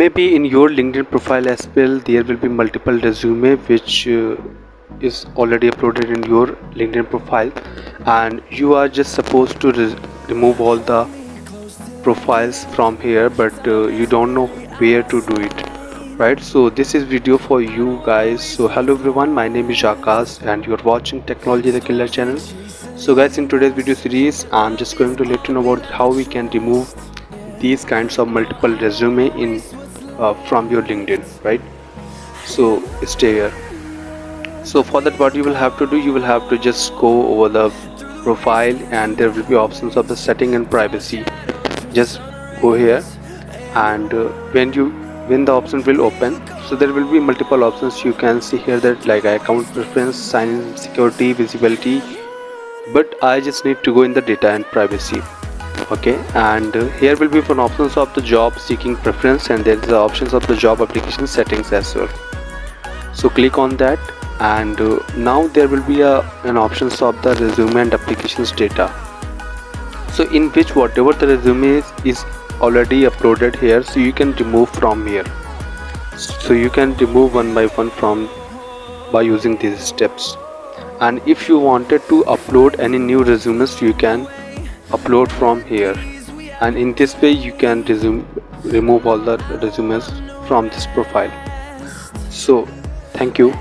maybe in your LinkedIn profile as well there will be multiple resume which is already uploaded in your LinkedIn profile, and you are just supposed to remove all the profiles from here, but you don't know where to do it, right? So this is video for you guys. So hello everyone, my name is Akash and you're watching Technology the Killer channel. So guys, in today's video series I'm just going to let you know about how we can remove these kinds of multiple resume in from your LinkedIn, right? So stay here. So for that, what you will have to do, you will have to just go over the profile and there will be options of the setting and privacy. Just go here, and when the option will open, so there will be multiple options. You can see here that like account preference, sign in, security, visibility, but I just need to go in the data and privacy. Okay, and here will be one options of the job seeking preference, and there is the options of the job application settings as well. So click on that, and now there will be an options of the resume and applications data, so in which whatever the resume is already uploaded here, so you can remove from here. So you can remove one by one from by using these steps. And if you wanted to upload any new resumes, you can upload from here, and in this way you can remove all the resumes from this profile. So thank you.